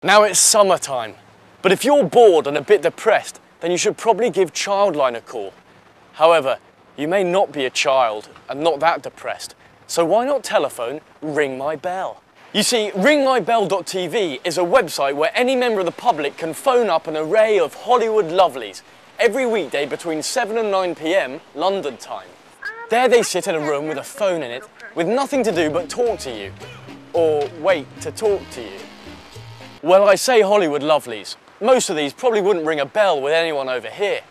Now it's summertime, but if you're bored and a bit depressed, then you should probably give Childline a call. However, you may not be a child and not that depressed, so why not telephone Ring My Bell? You see, ringmybell.tv is a website where any member of the public can phone up an array of Hollywood lovelies every weekday between 7 and 9 PM London time. There they sit in a room with a phone in it, with nothing to do but talk to you. Or wait to talk to you. Well, I say Hollywood lovelies. Most of these probably wouldn't ring a bell with anyone over here.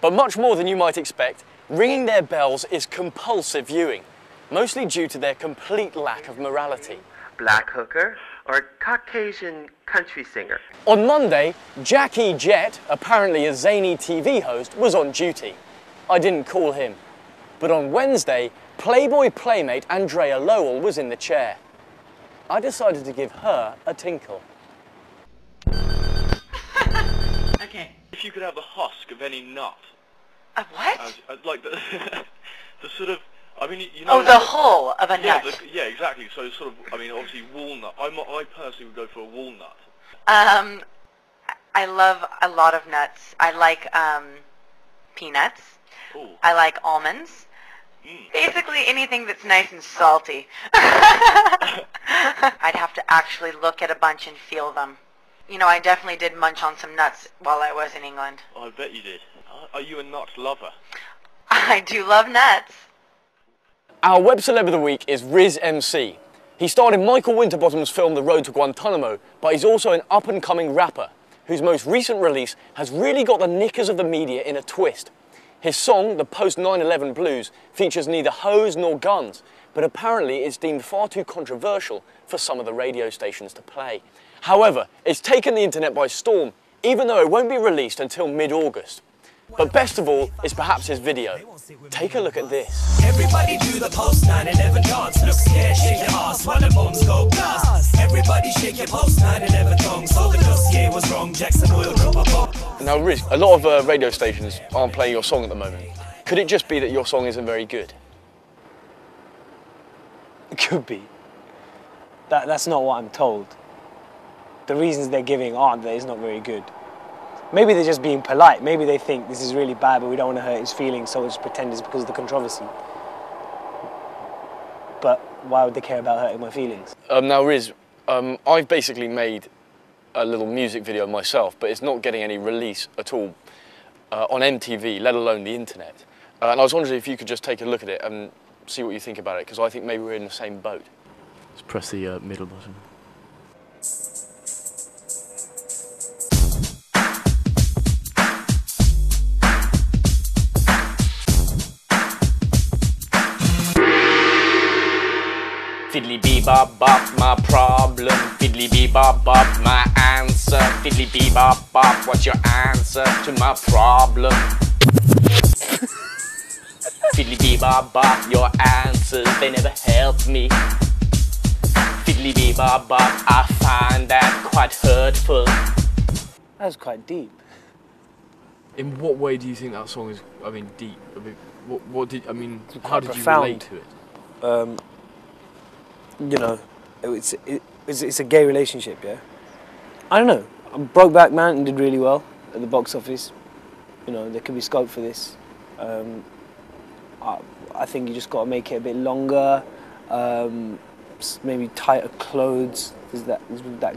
But much more than you might expect, ringing their bells is compulsive viewing, mostly due to their complete lack of morality. Black hooker or Caucasian country singer? On Monday, Jackie Jett, apparently a zany TV host, was on duty. I didn't call him. But on Wednesday, Playboy playmate Andrea Lowell was in the chair. I decided to give her a tinkle. Okay. If you could have the husk of any nut. A what? Like the, the sort of, I mean, you know... Oh, the hull of a yeah, nut. Yeah, exactly. So sort of, I mean, obviously walnut. I personally would go for a walnut. I love a lot of nuts. I like peanuts. Ooh. I like almonds. Basically anything that's nice and salty. I'd have to actually look at a bunch and feel them. You know, I definitely did munch on some nuts while I was in England. I bet you did. Are you a nut lover? I do love nuts. Our web celeb of the week is Riz MC. He starred in Michael Winterbottom's film The Road to Guantanamo, but he's also an up-and-coming rapper, whose most recent release has really got the knickers of the media in a twist. His song, The Post-9/11 Blues, features neither hoes nor guns, but apparently it's deemed far too controversial for some of the radio stations to play. However, it's taken the internet by storm, even though it won't be released until mid-August. But best of all is perhaps his video. Take a look at this. Everybody do the post-9/11 dance. Look scared, shake your ass while the bombs go blast. Everybody shake your post-9/11 tongue. So the dossier was wrong, Jackson will drop a bomb. Now Riz, a lot of radio stations aren't playing your song at the moment. Could it just be that your song isn't very good? It could be. That's not what I'm told. The reasons they're giving aren't that it's not very good. Maybe they're just being polite. Maybe they think this is really bad, but we don't want to hurt his feelings, so we'll just pretend it's because of the controversy. But why would they care about hurting my feelings? Now Riz, I've basically made a little music video myself, but it's not getting any release at all on MTV, let alone the internet. And I was wondering if you could just take a look at it and see what you think about it, because I think maybe we're in the same boat. Let's press the middle button. Fiddly bee bop bop, my problem. Fiddly bee bop bop, my answer. Fiddly bee bop bop, what's your answer to my problem? Fiddly bee bop bop, your answers, they never help me. Fiddly bee bop bop, I find that quite hurtful. That was quite deep. In what way do you think that song is, I mean, deep? I mean, how did you profound. relate to it? You know, it's a gay relationship, yeah? I don't know. Brokeback Mountain did really well at the box office. You know, there could be scope for this. I think you just got to make it a bit longer, maybe tighter clothes, because that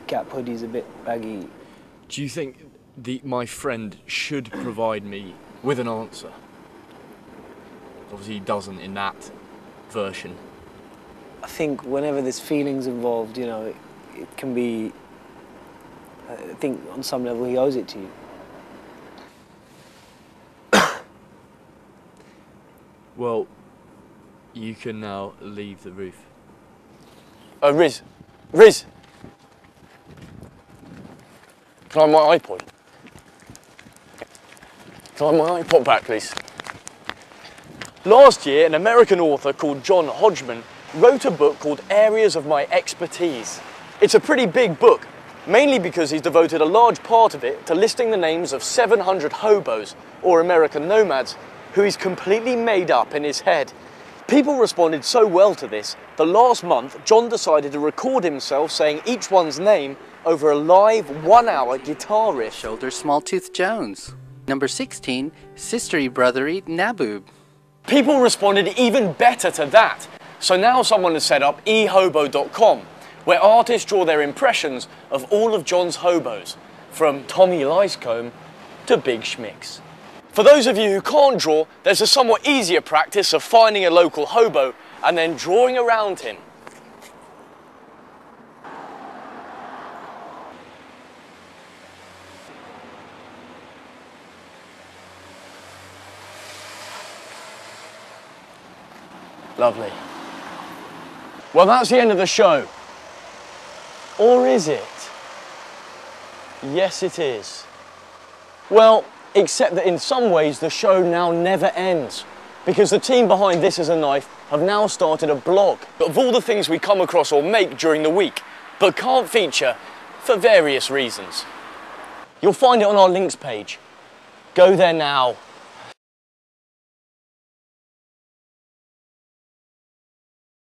Gap hoodie's a bit baggy. Do you think my friend should provide me with an answer? Obviously he doesn't in that version. I think whenever there's feelings involved, you know, it can be, I think on some level he owes it to you. Well, you can now leave the roof. Riz! Riz! Can I have my iPod? Can I have my iPod back, please? Last year, an American author called John Hodgman wrote a book called Areas of My Expertise. It's a pretty big book, mainly because he's devoted a large part of it to listing the names of 700 hobos, or American nomads, who he's completely made up in his head. People responded so well to this that last month John decided to record himself saying each one's name over a live 1-hour guitar riff. Shoulder Small Tooth Jones. Number 16, Sistery Brothery Naboob. People responded even better to that. So now someone has set up ehobo.com, where artists draw their impressions of all of John's hobos, from Tommy Licecombe to Big Schmicks. For those of you who can't draw, there's a somewhat easier practice of finding a local hobo and then drawing around him. Lovely. Well, that's the end of the show. Or is it? Yes, it is. Well, except that in some ways the show now never ends, because the team behind This Is a Knife have now started a blog of all the things we come across or make during the week, but can't feature for various reasons. You'll find it on our links page. Go there now